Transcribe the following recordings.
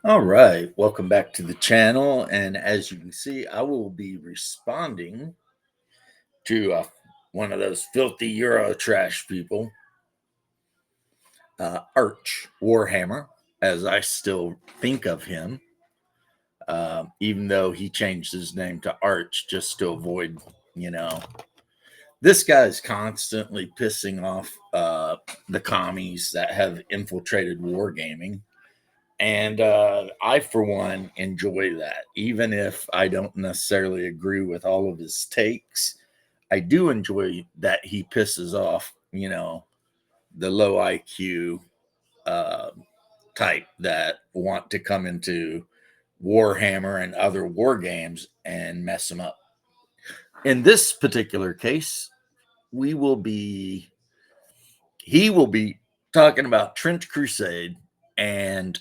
All right, welcome back to the channel. And as you can see, I will be responding to one of those filthy Euro trash people, Arch Warhammer, as I still think of him, even though he changed his name to Arch just to avoid, you know, this guy is constantly pissing off the commies that have infiltrated wargaming. And I, for one, enjoy that. Even if I don't necessarily agree with all of his takes, I do enjoy that he pisses off, the low IQ uh, type that want to come into Warhammer and other war games and mess them up. In this particular case, we will be, he will be talking about Trench Crusade and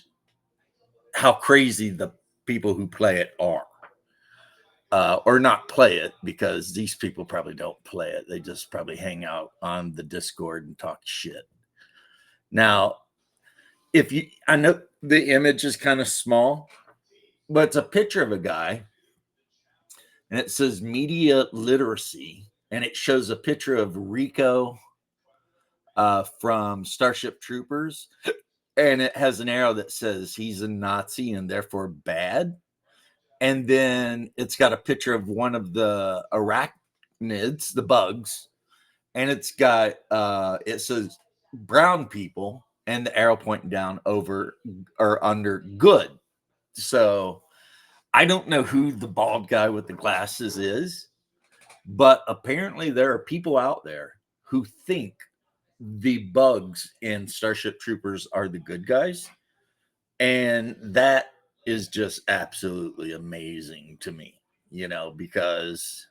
how crazy the people who play it are. Or not play it, because these people probably don't play it. They just probably hang out on the Discord and talk shit. Now, I know the image is kind of small, but it's a picture of a guy and it says media literacy. And it shows a picture of Rico from Starship Troopers. And it has an arrow that says he's a Nazi and therefore bad. And then it's got a picture of one of the arachnids, the bugs, and it's got it says brown people and the arrow pointing down over or under good. So I don't know who the bald guy with the glasses is, but apparently there are people out there who think the bugs in Starship Troopers are the good guys. And that is just absolutely amazing to me, because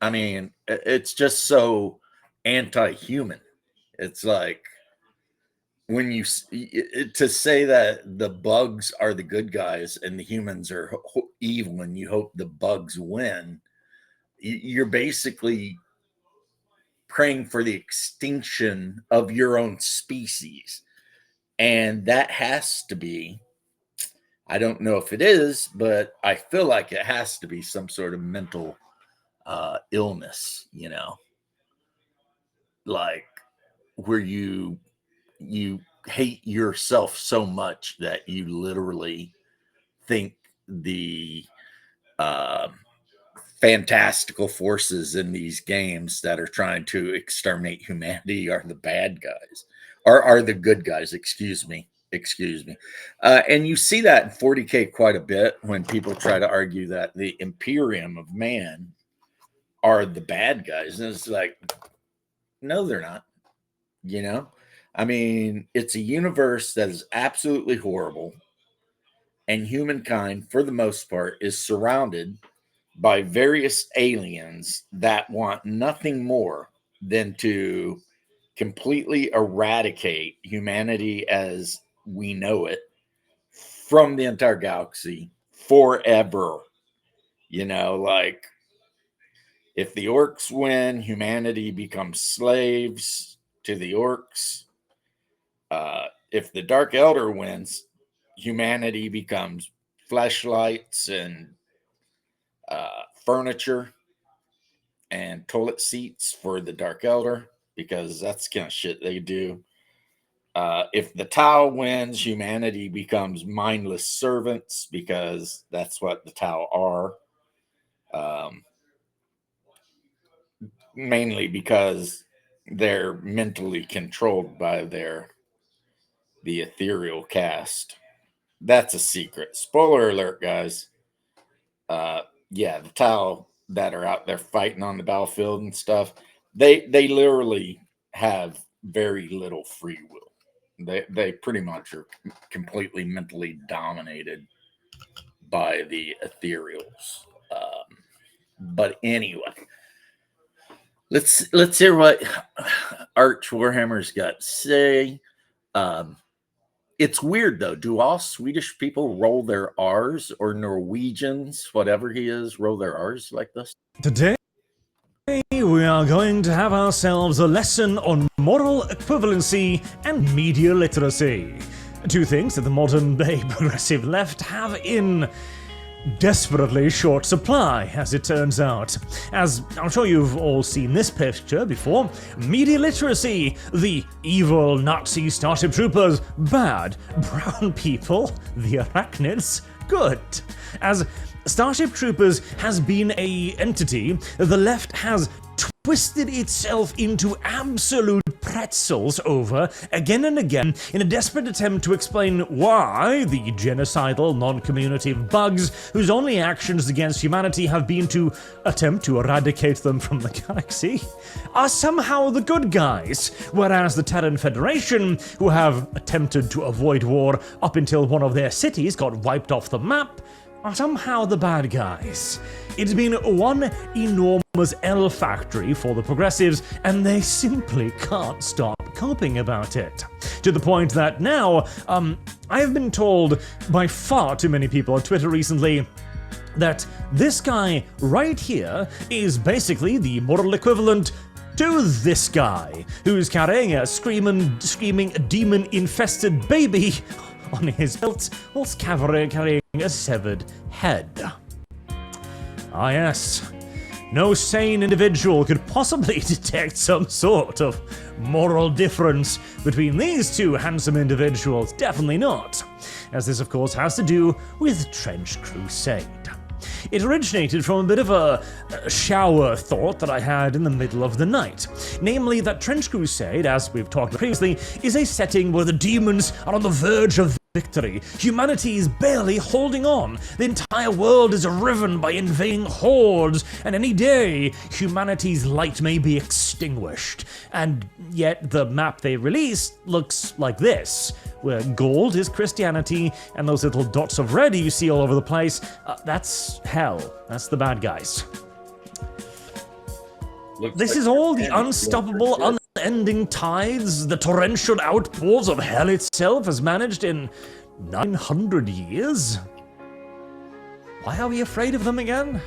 I mean, it's just so anti-human. It's like when to say that the bugs are the good guys and the humans are evil and you hope the bugs win, you're basically praying for the extinction of your own species. And that has to be, I don't know if it is, but I feel like it has to be some sort of mental illness, like where you hate yourself so much that you literally think the uh, fantastical forces in these games that are trying to exterminate humanity are the bad guys, or are the good guys. Excuse me. And you see that in 40K quite a bit when people try to argue that the Imperium of Man are the bad guys. And it's like, no, they're not. I mean, it's a universe that is absolutely horrible, and humankind, for the most part, is surrounded by various aliens that want nothing more than to completely eradicate humanity as we know it from the entire galaxy forever. Like if the orcs win, humanity becomes slaves to the orcs. If the Dark Elder wins, humanity becomes flashlights and furniture and toilet seats for the Dark Elder, because that's the kind of shit they do. If the Tau wins, humanity becomes mindless servants, because that's what the Tau are. Mainly because they're mentally controlled by the ethereal caste. That's a secret. Spoiler alert, guys. Yeah, the Tau that are out there fighting on the battlefield and stuff, they literally have very little free will. They pretty much are completely mentally dominated by the ethereals. But anyway, let's hear what Arch Warhammer's got to say. It's weird though. Do all Swedish people roll their R's, or Norwegians, whatever he is, roll their R's like this? Today we are going to have ourselves a lesson on moral equivalency and media literacy. Two things that the modern-day progressive left have in desperately short supply, as it turns out. As I'm sure you've all seen this picture before, media literacy, the evil Nazi Starship Troopers, bad, brown people, the arachnids, good. As Starship Troopers has been a entity the left has twisted itself into absolute pretzels over again and again in a desperate attempt to explain why the genocidal non-community of bugs, whose only actions against humanity have been to attempt to eradicate them from the galaxy, are somehow the good guys, whereas the Terran Federation, who have attempted to avoid war up until one of their cities got wiped off the map, are somehow the bad guys. It's been one enormous L factory for the progressives, and they simply can't stop coping about it. To the point that now, I have been told by far too many people on Twitter recently that this guy right here is basically the moral equivalent to this guy, who's carrying a screaming demon-infested baby on his belt whilst carrying a severed head. Ah yes, no sane individual could possibly detect some sort of moral difference between these two handsome individuals, definitely not, as this of course has to do with Trench Crusade. It originated from a bit of a shower thought that I had in the middle of the night. Namely that Trench Crusade, as we've talked previously, is a setting where the demons are on the verge of victory. Humanity is barely holding on. The entire world is riven by invading hordes, and any day, humanity's light may be extinguished. And yet the map they released looks like this, where gold is Christianity, and those little dots of red you see all over the place, that's hell. That's the bad guys. This is all the unstoppable, unending tides, the torrential outpours of hell itself has managed in 900 years? Why are we afraid of them again?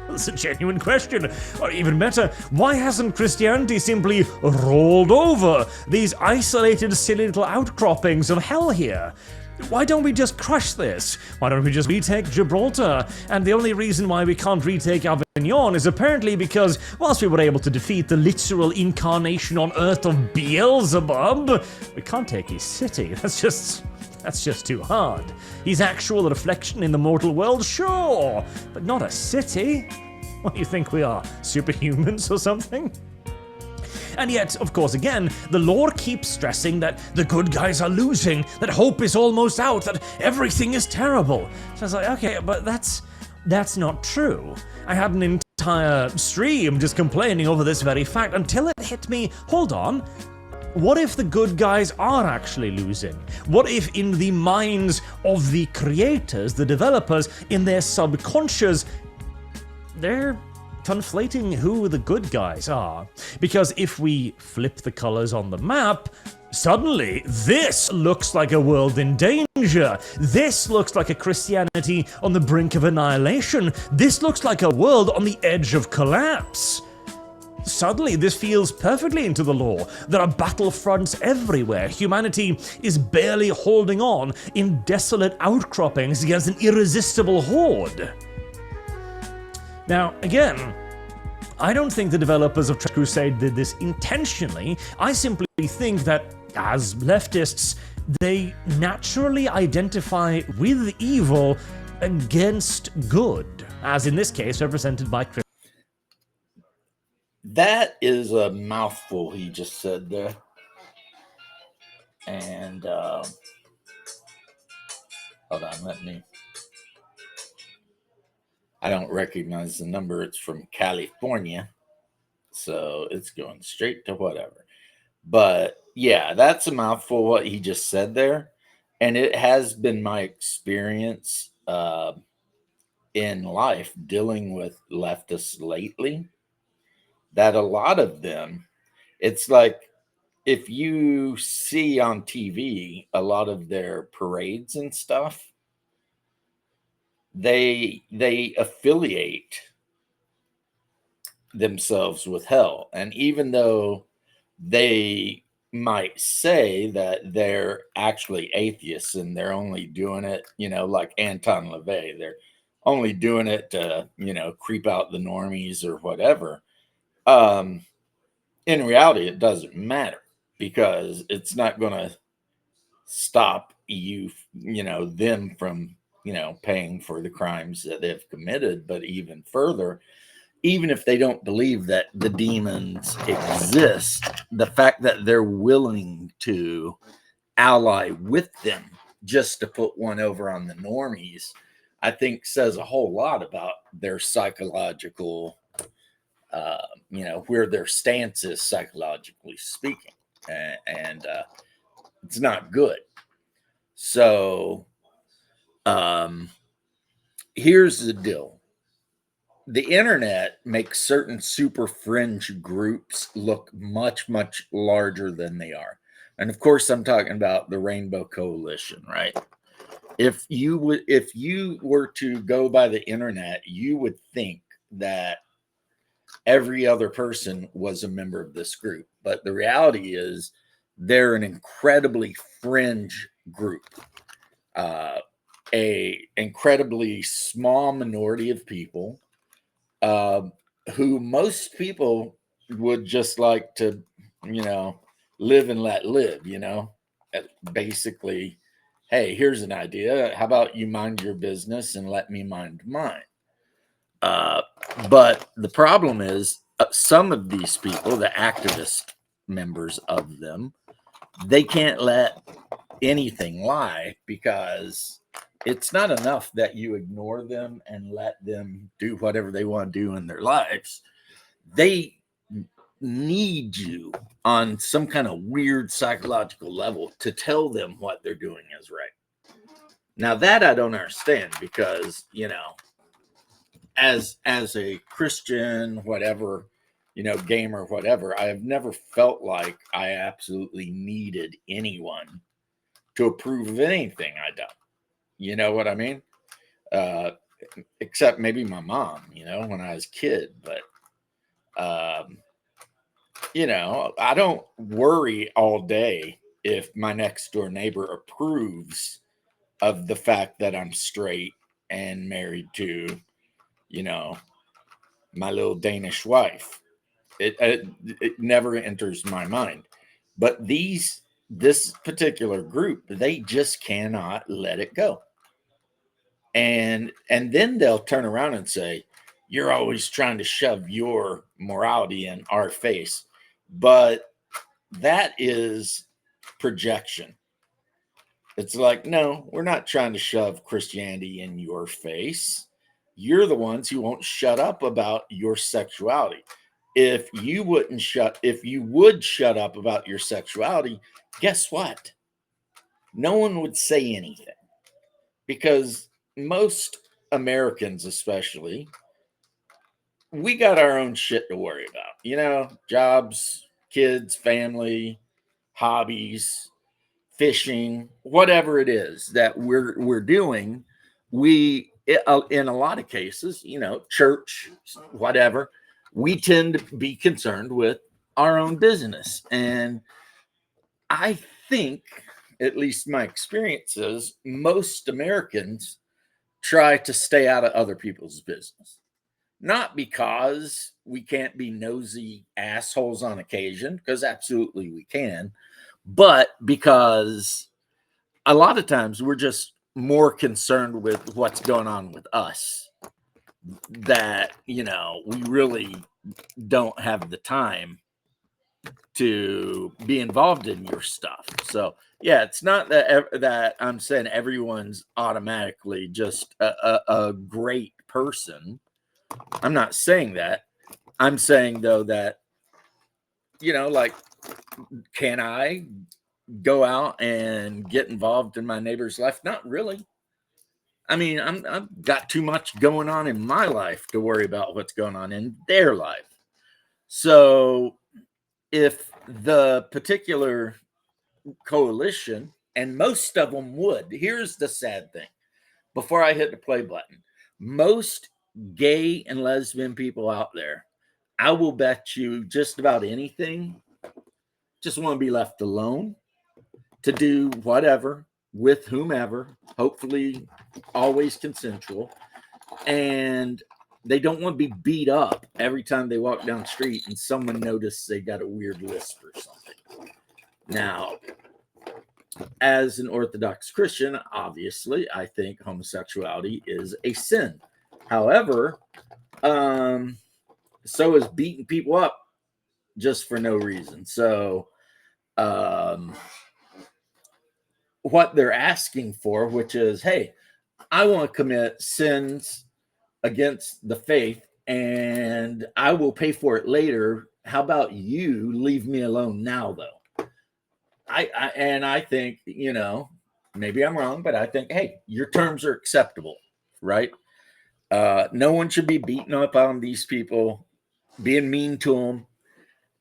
That's a genuine question. Or even better, why hasn't Christianity simply rolled over these isolated, silly little outcroppings of hell here? Why don't we just crush this? Why don't we just retake Gibraltar? And the only reason why we can't retake Avignon is apparently because, whilst we were able to defeat the literal incarnation on Earth of Beelzebub, we can't take his city. That's just too hard. He's actual reflection in the mortal world, sure, but not a city. What do you think we are, superhumans or something? And yet, of course, again, the lore keeps stressing that the good guys are losing, that hope is almost out, that everything is terrible. So I was like, okay, but that's not true. I had an entire stream just complaining over this very fact until it hit me, hold on, what if the good guys are actually losing? What if in the minds of the creators, the developers, in their subconscious, they're conflating who the good guys are? Because if we flip the colors on the map, suddenly this looks like a world in danger. This looks like a Christianity on the brink of annihilation. This looks like a world on the edge of collapse. Suddenly, this feels perfectly into the lore. There are battlefronts everywhere. Humanity is barely holding on in desolate outcroppings against an irresistible horde. Now, again, I don't think the developers of Trench Crusade did this intentionally. I simply think that, as leftists, they naturally identify with evil against good, as in this case represented by Christianity. That is a mouthful he just said there. And hold on, I don't recognize the number. It's from California, so it's going straight to whatever. But yeah, that's a mouthful what he just said there. And it has been my experience in life dealing with leftists lately, that a lot of them, it's like if you see on TV a lot of their parades and stuff, they affiliate themselves with hell. And even though they might say that they're actually atheists and they're only doing it, like Anton LaVey, they're only doing it to, creep out the normies or whatever. Um, in reality, it doesn't matter because it's not going to stop them from, paying for the crimes that they've committed. But even further, even if they don't believe that the demons exist, the fact that they're willing to ally with them just to put one over on the normies, I think says a whole lot about their psychological, where their stance is psychologically speaking. And it's not good. So here's the deal. The internet makes certain super fringe groups look much, much larger than they are. And of course, I'm talking about the Rainbow Coalition, right? If you were to go by the internet, you would think that every other person was a member of this group. But the reality is they're an incredibly fringe group. A incredibly small minority of people uh, who most people would just like to, you know, live and let live, basically, hey, here's an idea. How about you mind your business and let me mind mine? Uh, but the problem is, some of these people, the activist members of them, they can't let anything lie because it's not enough that you ignore them and let them do whatever they want to do in their lives. They need you on some kind of weird psychological level to tell them what they're doing is right. Now that I don't understand because, as a Christian, whatever, gamer, whatever, I have never felt like I absolutely needed anyone to approve of anything I done. You know what I mean? Uh, except maybe my mom, when I was a kid. But, I don't worry all day if my next door neighbor approves of the fact that I'm straight and married to, you know, my little Danish wife. It never enters my mind. But this particular group, they just cannot let it go. And then they'll turn around and say, you're always trying to shove your morality in our face. But that is projection. It's like, no, we're not trying to shove Christianity in your face. You're the ones who won't shut up about your sexuality. If you would shut up about your sexuality, guess what? No one would say anything because most Americans, especially, we got our own shit to worry about, jobs, kids, family, hobbies, fishing, whatever it is that we're doing. In a lot of cases, church, whatever, we tend to be concerned with our own business. And I think, at least my experience is, most Americans try to stay out of other people's business. Not because we can't be nosy assholes on occasion, because absolutely we can, but because a lot of times we're just more concerned with what's going on with us, that, we really don't have the time to be involved in your stuff. So yeah, it's not that I'm saying everyone's automatically just a great person. I'm not saying that. I'm saying though that, like, can I go out and get involved in my neighbor's life? Not really. I mean, I've got too much going on in my life to worry about what's going on in their life. So if the particular coalition, and most of them would, here's the sad thing. Before I hit the play button, most gay and lesbian people out there, I will bet you just about anything, just want to be left alone to do whatever with whomever, hopefully always consensual. And they don't want to be beat up every time they walk down the street and someone notices they got a weird lisp or something. Now, as an Orthodox Christian, obviously, I think homosexuality is a sin. However, so is beating people up just for no reason. So, what they're asking for, which is, hey, I want to commit sins against the faith and I will pay for it later. How about you leave me alone now, though? I think, maybe I'm wrong, but I think, hey, your terms are acceptable, right? No one should be beating up on these people, being mean to them.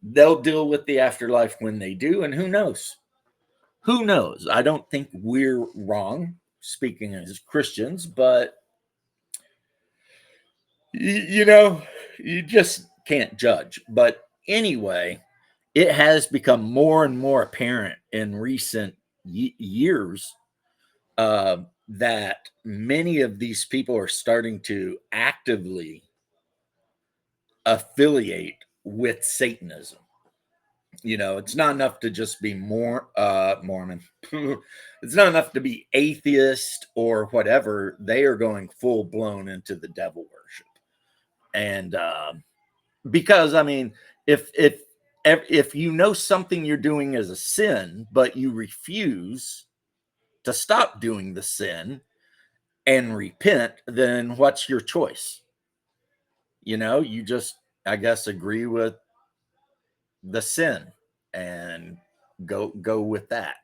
They'll deal with the afterlife when they do, and who knows? Who knows? I don't think we're wrong, speaking as Christians, but you just can't judge. But anyway, it has become more and more apparent in recent years that many of these people are starting to actively affiliate with Satanism. It's not enough to just be Mormon. It's not enough to be atheist or whatever. They are going full blown into the devil worship. And because if you know something you're doing is a sin, but you refuse to stop doing the sin and repent, then what's your choice? You just, I guess, agree with the sin and go with that.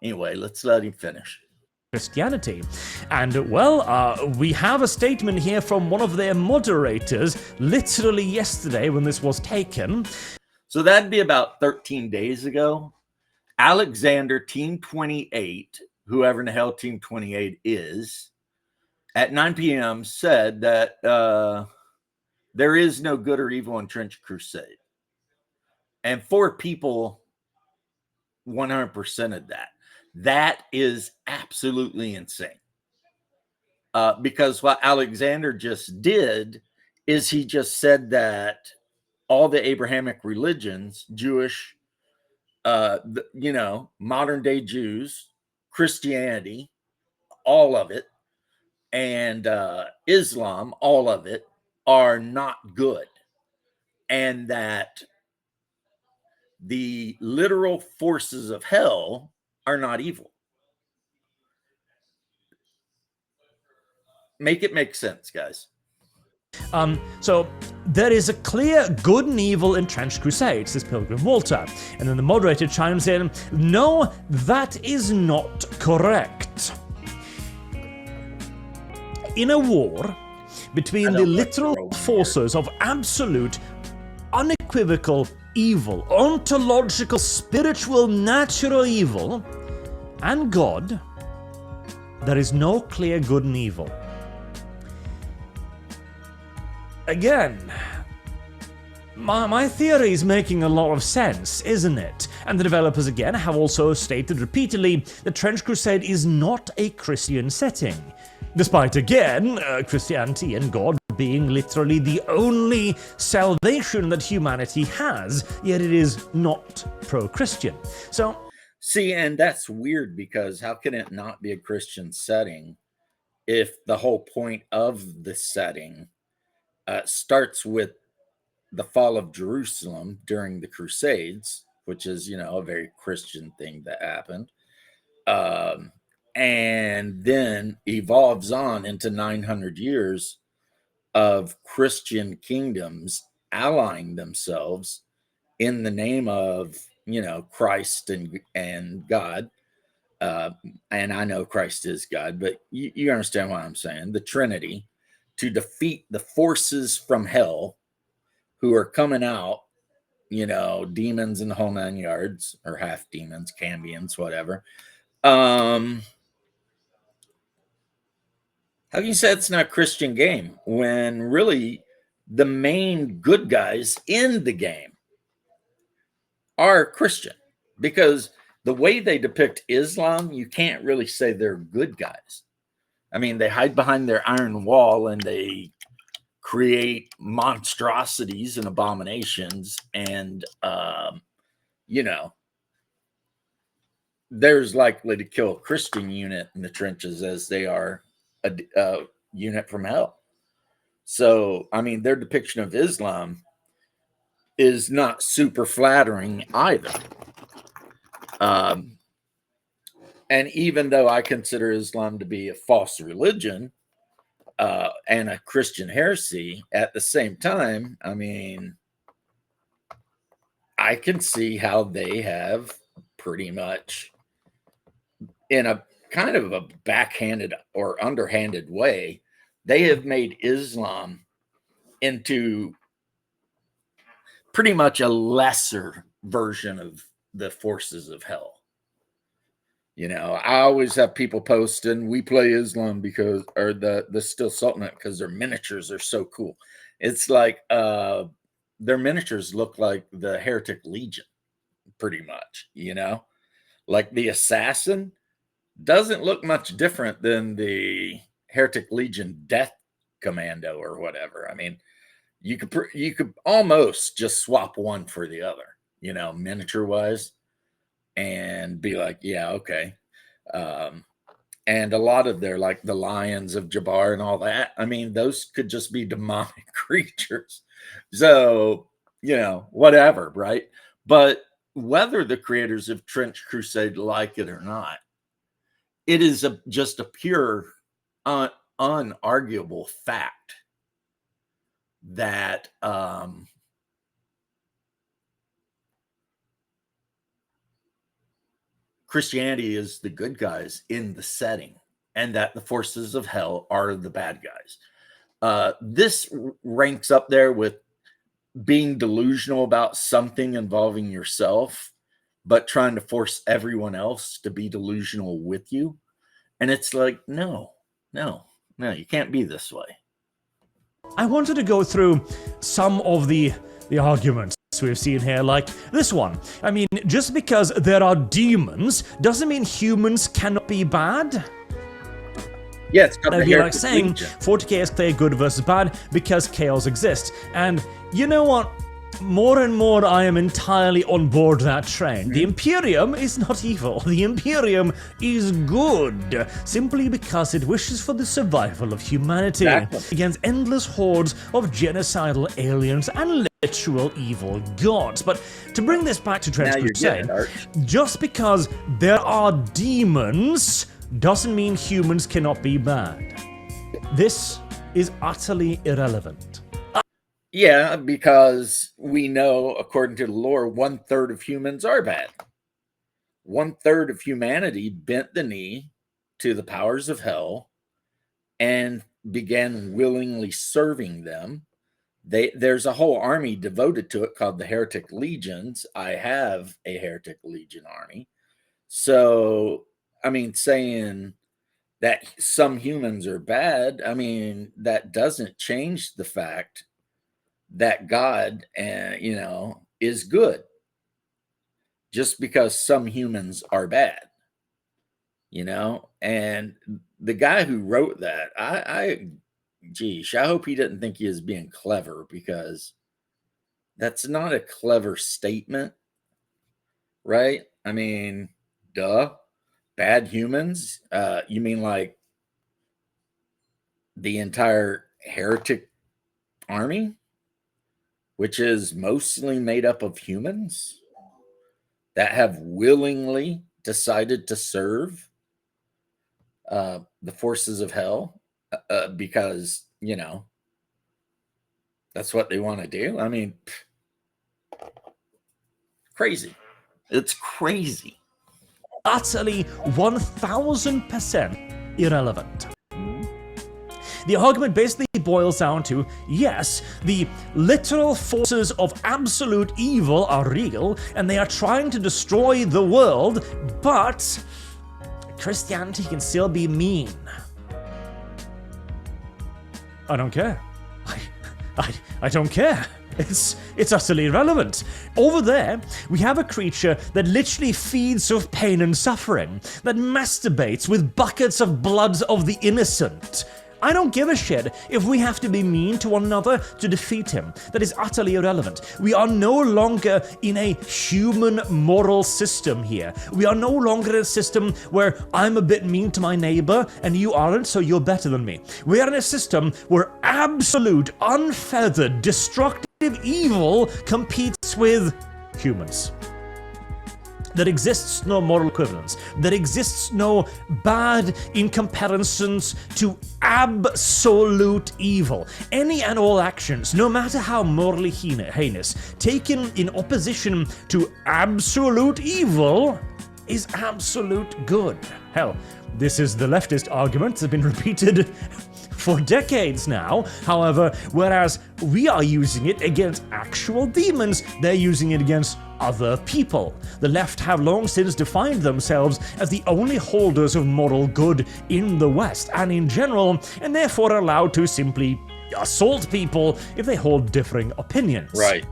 Anyway, let's let him finish. Christianity. And, well, we have a statement here from one of their moderators, literally yesterday when this was taken. So that'd be about 13 days ago. Alexander, Team 28, whoever in the hell Team 28 is, at 9 p.m. said that there is no good or evil in Trench Crusade. And 4 people 100%ed that. That is absolutely insane. Because what Alexander just did is he just said that all the Abrahamic religions, Jewish, modern day Jews, Christianity, all of it, and Islam, all of it, are not good. And that the literal forces of hell are not evil. Make it make sense, guys. So there is a clear good and evil in Trench Crusade, says Pilgrim Walter. And then the moderator chimes in, no, that is not correct. In a war between the literal forces of absolute, unequivocal evil, ontological, spiritual, natural evil, and God, there is no clear good and evil. Again, my theory is making a lot of sense, isn't it? And the developers again have also stated repeatedly that Trench Crusade is not a Christian setting. Despite again, Christianity and God being literally the only salvation that humanity has, yet it is not pro-Christian. So, see, and that's weird because how can it not be a Christian setting if the whole point of the setting starts with the fall of Jerusalem during the Crusades, which is, a very Christian thing that happened, and then evolves on into 900 years of Christian kingdoms allying themselves in the name of, Christ and God. And I know Christ is God, but you understand what I'm saying. The Trinity, to defeat the forces from hell who are coming out, demons in the whole 9 yards, or half demons, cambions, whatever. How can you say it's not a Christian game when really the main good guys in the game are Christian, because the way they depict Islam, you can't really say they're good guys. I mean, they hide behind their iron wall and they create monstrosities and abominations, and you know, there's likely to kill a Christian unit in the trenches as they are a unit from hell. So, I mean, their depiction of Islam is not super flattering either. And even though I consider Islam to be a false religion and a Christian heresy, at the same time, I mean, I can see how they have pretty much, in a kind of a backhanded or underhanded way, they have made Islam into pretty much a lesser version of the forces of hell. You know, I always have people posting, we play Islam because, or the Still Sultanate because their miniatures are so cool. It's like their miniatures look like the Heretic Legion, pretty much, you know? Like the assassin doesn't look much different than the Heretic Legion Death Commando or whatever. I mean, you could almost just swap one for the other, you know, miniature wise, and be like, yeah, okay. And a lot of their, like the Lions of Jabbar and all that, I mean, those could just be demonic creatures. So, you know, whatever, right? But whether the creators of Trench Crusade like it or not, it is just a pure, unarguable fact that Christianity is the good guys in the setting, and that the forces of hell are the bad guys. This ranks up there with being delusional about something involving yourself, but trying to force everyone else to be delusional with you. And it's like, no, you can't be this way. I wanted to go through some of the arguments we've seen here, like this one. I mean, just because there are demons doesn't mean humans cannot be bad. Yeah, it's got That'd be like saying 40k is clear good versus bad because chaos exists. And you know what? More and more I am entirely on board that train. The Imperium is not evil. The Imperium is good, simply because it wishes for the survival of humanity against endless hordes of genocidal aliens and literal evil gods. But to bring this back to Trench Crusade, just because there are demons doesn't mean humans cannot be bad. This is utterly irrelevant. Yeah, because we know, according to the lore, 1/3 of humans are bad. 1/3 of humanity bent the knee to the powers of hell and began willingly serving them. There's a whole army devoted to it called the Heretic Legions. I have a Heretic Legion army. So, I mean, saying that some humans are bad, I mean, that doesn't change the fact that God, you know, is good, just because some humans are bad, you know. And the guy who wrote that, I hope he didn't think he was being clever, because that's not a clever statement, right? I mean, duh, bad humans. You mean like the entire heretic army, which is mostly made up of humans that have willingly decided to serve the forces of hell because, you know, that's what they want to do. I mean, crazy. It's crazy. Utterly 1000% irrelevant. The argument basically boils down to, yes, the literal forces of absolute evil are real, and they are trying to destroy the world, but Christianity can still be mean. I don't care. I don't care. It's utterly irrelevant. Over there, we have a creature that literally feeds off pain and suffering, that masturbates with buckets of blood of the innocent. I don't give a shit if we have to be mean to one another to defeat him. That is utterly irrelevant. We are no longer in a human moral system here. We are no longer in a system where I'm a bit mean to my neighbor and you aren't, so you're better than me. We are in a system where absolute, unfeathered, destructive evil competes with humans. There exists no moral equivalence. There exists no bad in comparisons to absolute evil. Any and all actions, no matter how morally heinous, taken in opposition to absolute evil, is absolute good. Hell, this is the leftist argument that's been repeated for decades now. However, whereas we are using it against actual demons, they're using it against other people. The left have long since defined themselves as the only holders of moral good in the West and in general, and therefore are allowed to simply assault people if they hold differing opinions. Right.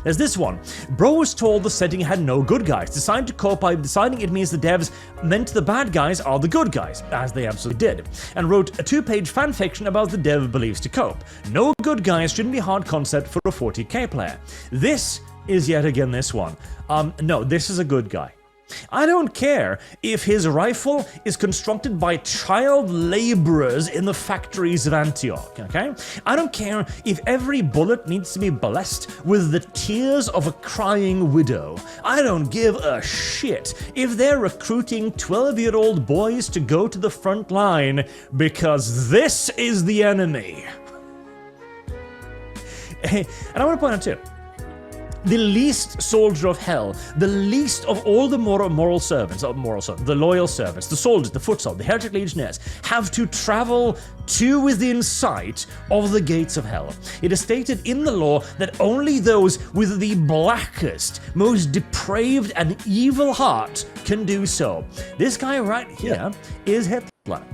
There's this one. Bro was told the setting had no good guys. Decided to cope by deciding it means the devs meant the bad guys are the good guys, as they absolutely did, and wrote a 2-page fanfiction about the dev beliefs to cope. No good guys shouldn't be a hard concept for a 40k player. This is yet again this one. No, this is a good guy. I don't care if his rifle is constructed by child laborers in the factories of Antioch, okay? I don't care if every bullet needs to be blessed with the tears of a crying widow. I don't give a shit if they're recruiting 12-year-old boys to go to the front line, because this is the enemy. And I want to point out too, the least soldier of hell, the least of all the moral servants, the loyal servants, the soldiers, the foot soldiers, the heretic legionnaires, have to travel to within sight of the gates of hell. It is stated in the law that only those with the blackest, most depraved and evil heart can do so. This guy right here is Hitler.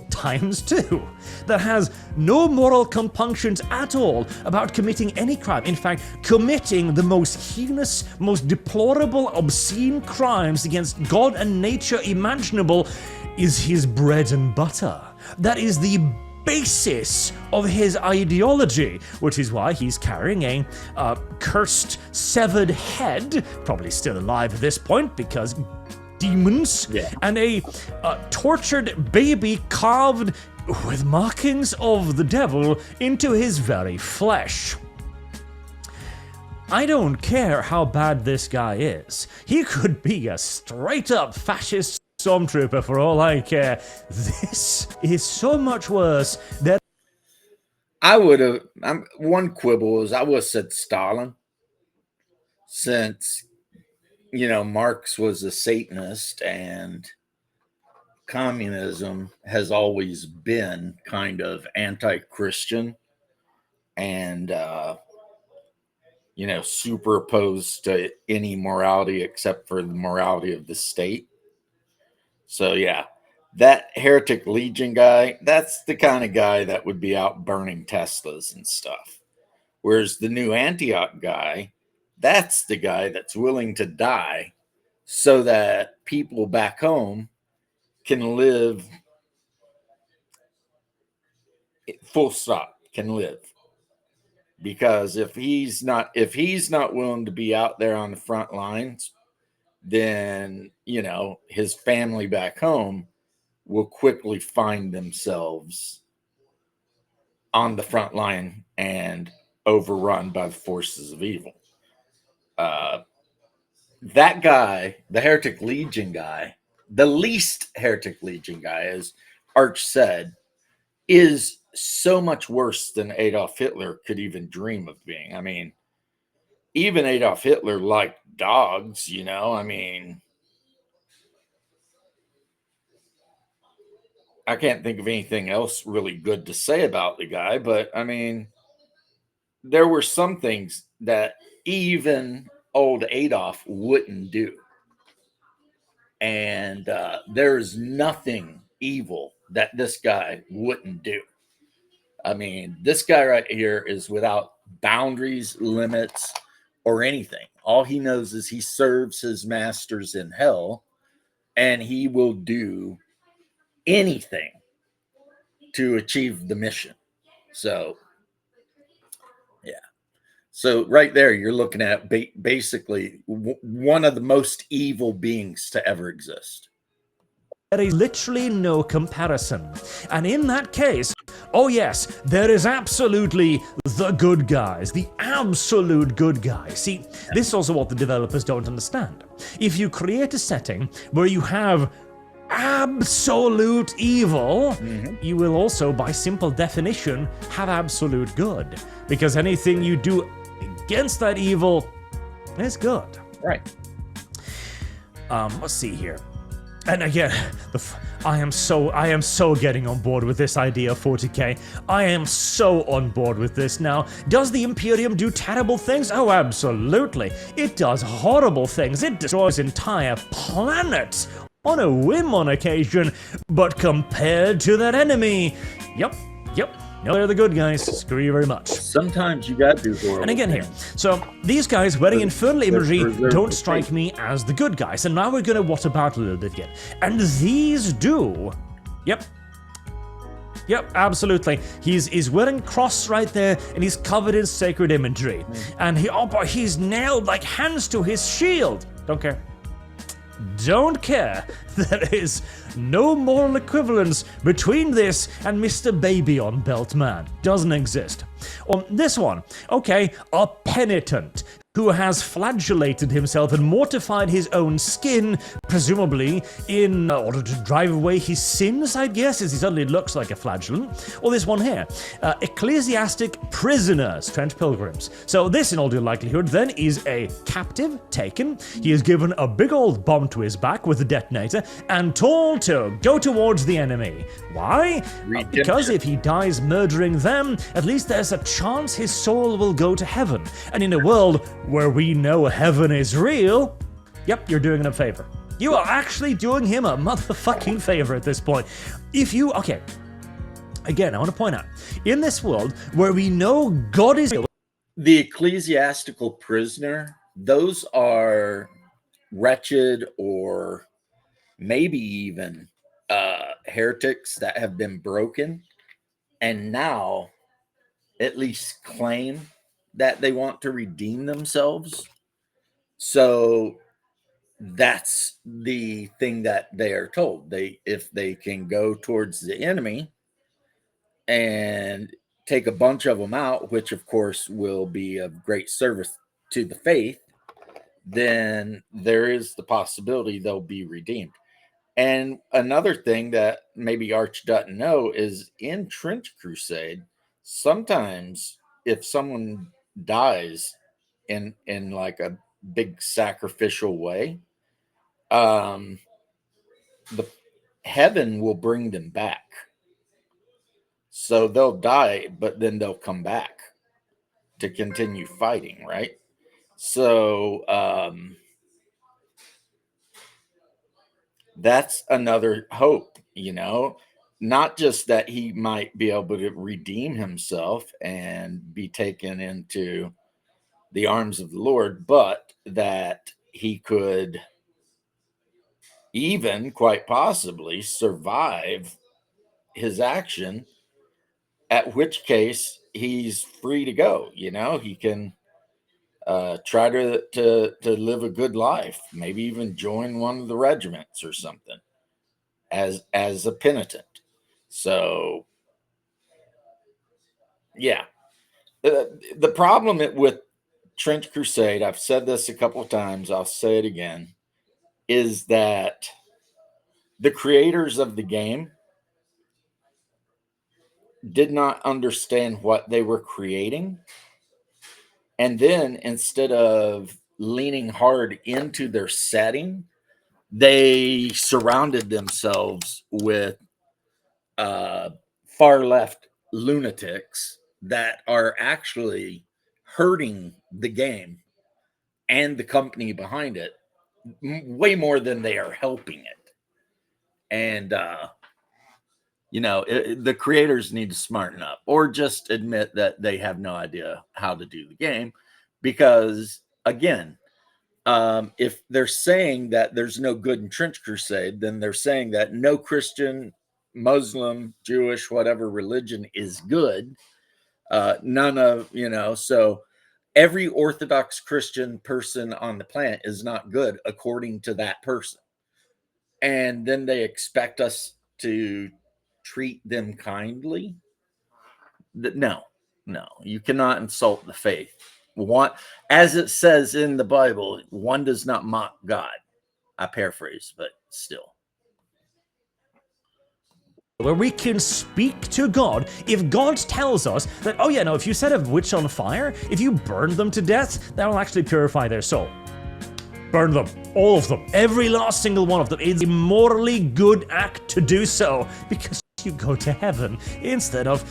Times 2, that has no moral compunctions at all about committing any crime. In fact, committing the most heinous, most deplorable, obscene crimes against God and nature imaginable is his bread and butter. That is the basis of his ideology, which is why he's carrying a cursed, severed head, probably still alive at this point because demons, and a tortured baby carved with markings of the devil into his very flesh. I don't care how bad this guy is. He could be a straight-up fascist stormtrooper for all I care. This is so much worse than... One quibble is I would have said Stalin, since Marx was a Satanist and communism has always been kind of anti-Christian and, super opposed to any morality except for the morality of the state. So, yeah, that Heretic Legion guy, that's the kind of guy that would be out burning Teslas and stuff. Whereas the new Antioch guy, that's the guy that's willing to die so that people back home can live, full stop, can live. Because if he's not willing to be out there on the front lines, then his family back home will quickly find themselves on the front line and overrun by the forces of evil. That guy, the Heretic Legion guy, the least Heretic Legion guy, as Arch said, is so much worse than Adolf Hitler could even dream of being. I mean, even Adolf Hitler liked dogs, I mean, I can't think of anything else really good to say about the guy, but I mean, there were some things that even old Adolf wouldn't do. And there's nothing evil that this guy wouldn't do. I mean, this guy right here is without boundaries, limits, or anything. All he knows is he serves his masters in hell, and he will do anything to achieve the mission. So, yeah. So right there, you're looking at basically one of the most evil beings to ever exist. There is literally no comparison. And in that case, oh yes, there is absolutely the good guys, the absolute good guys. See, this is also what the developers don't understand. If you create a setting where you have absolute evil, you will also, by simple definition, have absolute good. Because anything you do against that evil is good. Right. Let's see here. And again, I am so getting on board with this idea of 40k. I am so on board with this now. Does the Imperium do terrible things? Oh, absolutely. It does horrible things. It destroys entire planets on a whim on occasion. But compared to that enemy, yep. No, they're the good guys. Screw you very much. Sometimes you got to do horrible. And again here, so these guys wearing infernal imagery don't strike me as the good guys. And now we're going to what about a little bit again. And these do. Yep, absolutely. He's wearing cross right there, and he's covered in sacred imagery. And he's nailed like hands to his shield. Don't care. There is no moral equivalence between this and Mr. Baby on Belt Man. Doesn't exist. On this one, okay, a penitent who has flagellated himself and mortified his own skin, presumably in order to drive away his sins, I guess, as he suddenly looks like a flagellant. Or this one here, ecclesiastic prisoners, Trent Pilgrims. So this, in all due likelihood, then, is a captive taken. He is given a big old bomb to his back with a detonator and told to go towards the enemy. Why? Because if he dies murdering them, at least there's a chance his soul will go to heaven. And in a world where we know heaven is real, yep, you're doing him a favor. You are actually doing him a motherfucking favor at this point. Okay, again, I want to point out, in this world where we know God is real, the ecclesiastical prisoner, those are wretched or maybe even heretics that have been broken and now at least claim that they want to redeem themselves. So that's the thing that they are told. If they can go towards the enemy and take a bunch of them out, which of course will be of great service to the faith, then there is the possibility they'll be redeemed. And another thing that maybe Arch doesn't know is in Trench Crusade, sometimes if someone dies in like a big sacrificial way, the heaven will bring them back. So they'll die, but then they'll come back to continue fighting, right? So that's another hope, not just that he might be able to redeem himself and be taken into the arms of the Lord, but that he could even quite possibly survive his action, at which case he's free to go. He can try to live a good life, maybe even join one of the regiments or something as a penitent. So yeah, the problem with Trench Crusade, I've said this a couple of times, I'll say it again, is that the creators of the game did not understand what they were creating. And then instead of leaning hard into their setting, they surrounded themselves with far left lunatics that are actually hurting the game and the company behind it way more than they are helping it. And the creators need to smarten up or just admit that they have no idea how to do the game. Because again, if they're saying that there's no good in Trench Crusade, then they're saying that no Christian, Muslim, Jewish, whatever religion is good. None of, so every Orthodox Christian person on the planet is not good according to that person. And then they expect us to treat them kindly. No, you cannot insult the faith. One, as it says in the Bible, one does not mock God. I paraphrase, but still. Where we can speak to God. If God tells us that, oh yeah, no, if you set a witch on fire, if you burn them to death, that will actually purify their soul. Burn them, all of them, every last single one of them. It's a morally good act to do so, because you go to heaven instead of,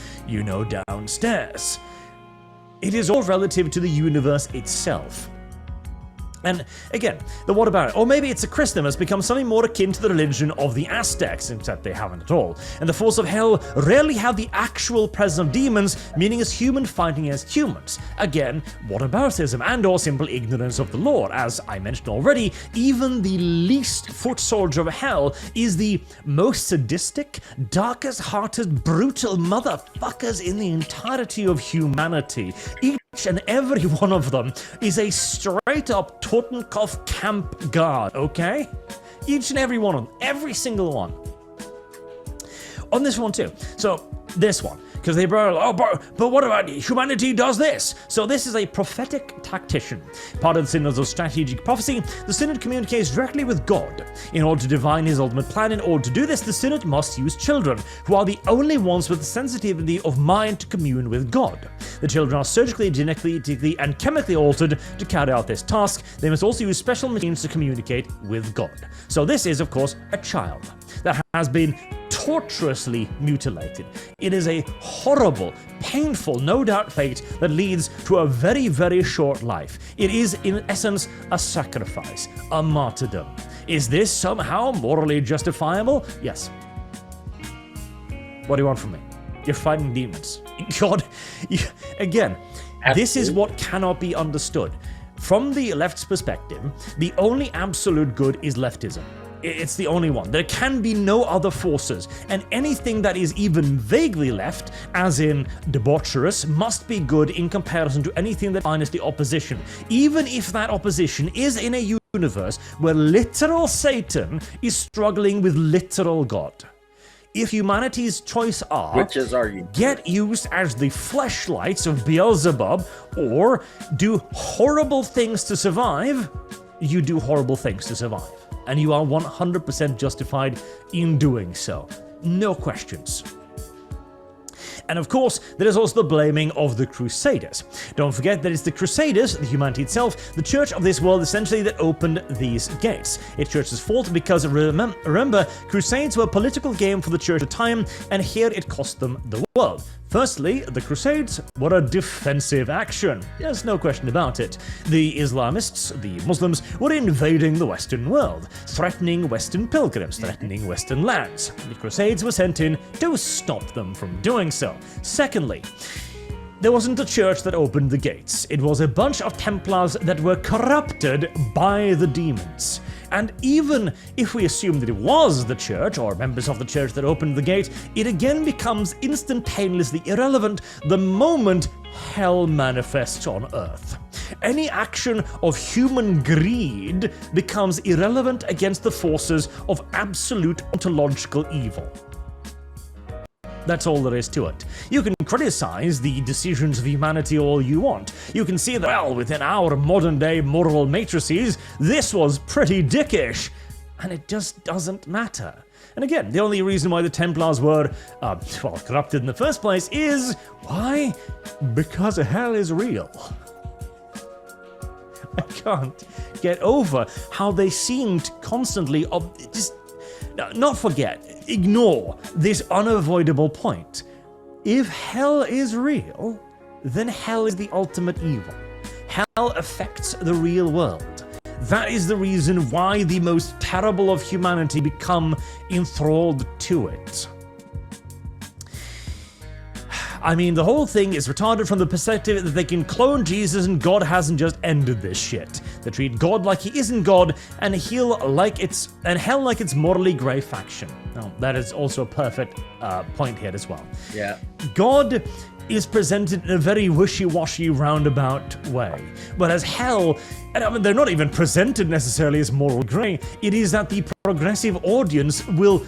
downstairs. It is all relative to the universe itself. And again, the what about it? Or maybe it's a Christendom has become something more akin to the religion of the Aztecs, except they haven't at all. And the force of hell rarely have the actual presence of demons, meaning as human fighting as humans. Again, whataboutism and or simple ignorance of the Lord. As I mentioned already, even the least foot soldier of hell is the most sadistic, darkest-hearted, brutal motherfuckers in the entirety of humanity. Each and every one of them is a straight-up Totenkopf camp guard, okay? Each and every one of them. Every single one. On this one too. So, this one. Because they brought, but what about humanity does this? So this is a prophetic tactician. Part of the Synod of Strategic Prophecy, the Synod communicates directly with God. In order to divine his ultimate plan, in order to do this, the Synod must use children, who are the only ones with the sensitivity of mind to commune with God. The children are surgically, genetically, and chemically altered to carry out this task. They must also use special machines to communicate with God. So this is, of course, a child that has been torturously mutilated. It is a horrible, painful, no doubt fate that leads to a very, very short life. It is, in essence, a sacrifice, a martyrdom. Is this somehow morally justifiable? Yes. What do you want from me? You're fighting demons. God, again, this is what cannot be understood. From the left's perspective, the only absolute good is leftism. It's the only one. There can be no other forces, and anything that is even vaguely left, as in debaucherous, must be good in comparison to anything that finds the opposition, even if that opposition is in a universe where literal Satan is struggling with literal God. If humanity's choice are which is argued, get used as the fleshlights of Beelzebub, or do horrible things to survive, you do horrible things to survive. And you are 100% justified in doing so. No questions. And of course, there is also the blaming of the Crusaders. Don't forget that it's the Crusaders, the humanity itself, the church of this world essentially, that opened these gates. It's church's fault because, remember, Crusades were a political game for the church at the time, and here it cost them the world. Firstly, the Crusades were a defensive action. There's no question about it. The Islamists, the Muslims, were invading the Western world, threatening Western pilgrims, threatening Western lands. The Crusades were sent in to stop them from doing so. Secondly, there wasn't a church that opened the gates. It was a bunch of Templars that were corrupted by the demons. And even if we assume that it was the church or members of the church that opened the gate, it again becomes instantaneously irrelevant the moment hell manifests on earth. Any action of human greed becomes irrelevant against the forces of absolute ontological evil. That's all there is to it. You can criticize the decisions of humanity all you want. You can see that, well, within our modern day moral matrices, this was pretty dickish. And it just doesn't matter. And again, the only reason why the Templars were, corrupted in the first place is, why? Because hell is real. I can't get over how they seemed constantly, not forget, ignore this unavoidable point. If hell is real, then hell is the ultimate evil. Hell affects the real world. That is the reason why the most terrible of humanity become enthralled to it. I mean, the whole thing is retarded from the perspective that they can clone Jesus and God hasn't just ended this shit. They treat God like he isn't God, and hell like it's morally grey faction. Now, that is also a perfect point here as well. Yeah. God is presented in a very wishy-washy roundabout way. But as hell, and I mean, they're not even presented necessarily as moral grey, it is that the progressive audience will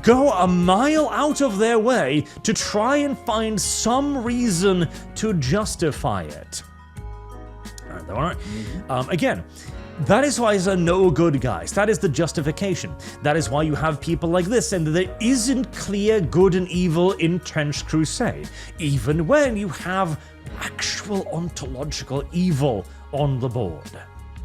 go a mile out of their way to try and find some reason to justify it. All right. Again, that is why there are no good guys. That is the justification. That is why you have people like this, and there isn't clear good and evil in Trench Crusade, even when you have actual ontological evil on the board.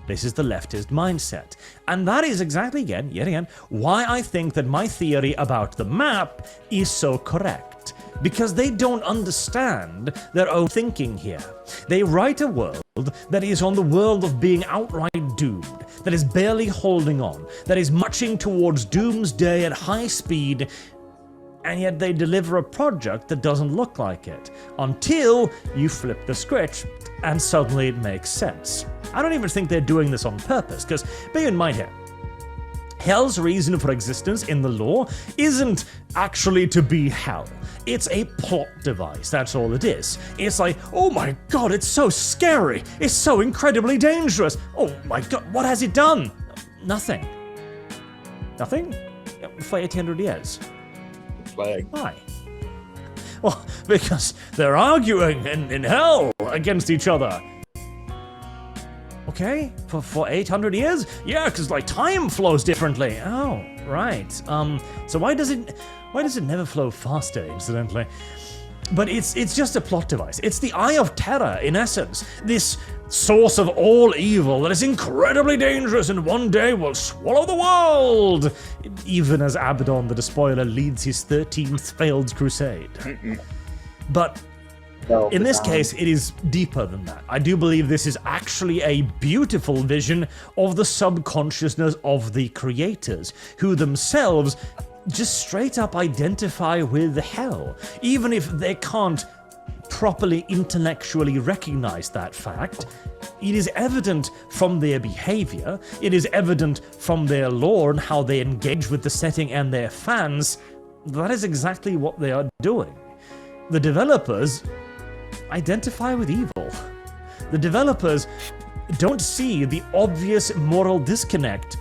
This is the leftist mindset. And that is exactly, yet again, why I think that my theory about the map is so correct. Because they don't understand their own thinking here. They write a world that is on the world of being outright doomed, that is barely holding on, that is marching towards doomsday at high speed, and yet they deliver a project that doesn't look like it, until you flip the script, and suddenly it makes sense. I don't even think they're doing this on purpose, because bear in mind here, hell's reason for existence in the lore isn't actually to be hell. It's a plot device, that's all it is. It's like, oh my god, it's so scary, it's so incredibly dangerous. Oh my god, what has it done? Nothing. Nothing? For 1800 years. Flag. Why? Well, because they're arguing in hell against each other. Okay, for 800 years? Yeah, because like time flows differently. Oh, right. So why does it never flow faster, incidentally? But it's just a plot device. It's the Eye of Terror, in essence. This source of all evil that is incredibly dangerous and one day will swallow the world! Even as Abaddon the Despoiler leads his 13th failed crusade. But in this case, it is deeper than that. I do believe this is actually a beautiful vision of the subconsciousness of the creators, who themselves just straight up identify with hell, even if they can't properly intellectually recognize that fact. It is evident from their behavior, it is evident from their lore and how they engage with the setting and their fans. That is exactly what they are doing. The developers identify with evil. The developers don't see the obvious moral disconnect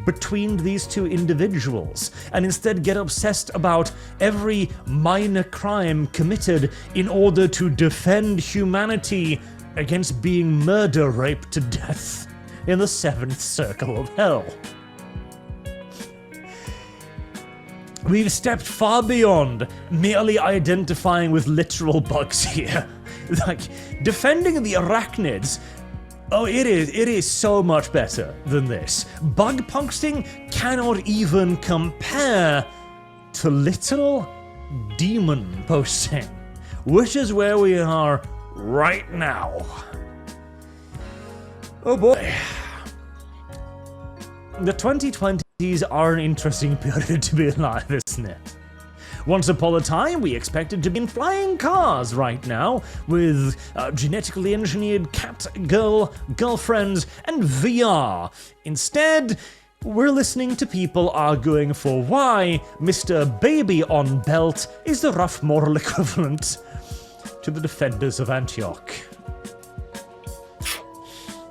between these two individuals, and instead get obsessed about every minor crime committed in order to defend humanity against being murder raped to death in the seventh circle of hell. We've stepped far beyond merely identifying with literal bugs here. Like, defending the arachnids, oh, it is so much better than this. Bug posting cannot even compare to literal demon posting, which is where we are right now. Oh boy. The 2020s are an interesting period to be alive, isn't it? Once upon a time, we expected to be in flying cars right now, with genetically engineered cat girlfriends and VR. Instead, we're listening to people arguing for why Mr. Baby on Belt is the rough moral equivalent to the defenders of Antioch.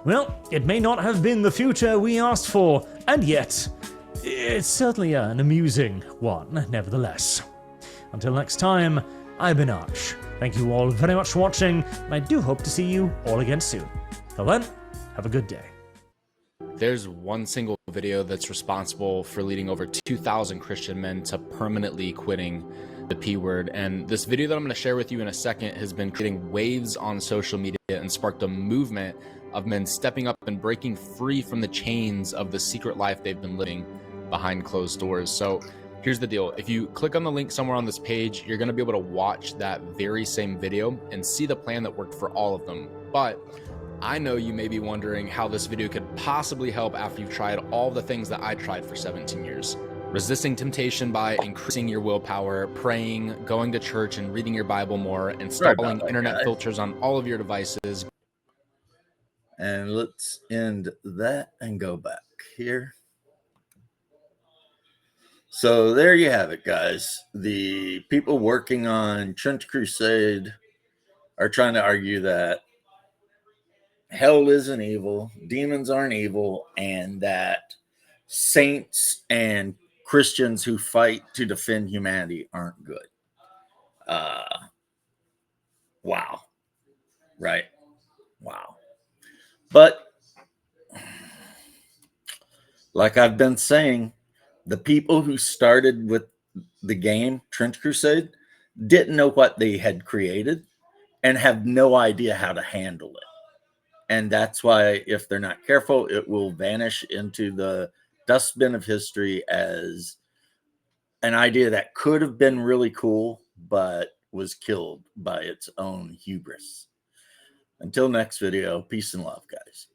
Well, it may not have been the future we asked for, and yet, it's certainly an amusing one, nevertheless. Until next time, I've been Arch. Thank you all very much for watching, and I do hope to see you all again soon. Till then, have a good day. There's one single video that's responsible for leading over 2,000 Christian men to permanently quitting the P word, and this video that I'm going to share with you in a second has been creating waves on social media and sparked a movement of men stepping up and breaking free from the chains of the secret life they've been living behind closed doors. So here's the deal. If you click on the link somewhere on this page, you're going to be able to watch that very same video and see the plan that worked for all of them. But I know you may be wondering how this video could possibly help after you've tried all the things that I tried for 17 years. resisting temptation by increasing your willpower, praying, going to church and reading your Bible more, installing internet filters on all of your devices. And let's end that and go back here. So there you have it, guys. The people working on Trench Crusade are trying to argue that hell isn't evil, demons aren't evil, and that saints and Christians who fight to defend humanity aren't good. Wow. Right. Wow. But like I've been saying, the people who started with the game Trench Crusade didn't know what they had created and have no idea how to handle it. And that's why, if they're not careful, it will vanish into the dustbin of history as an idea that could have been really cool, but was killed by its own hubris. Until next video, peace and love, guys.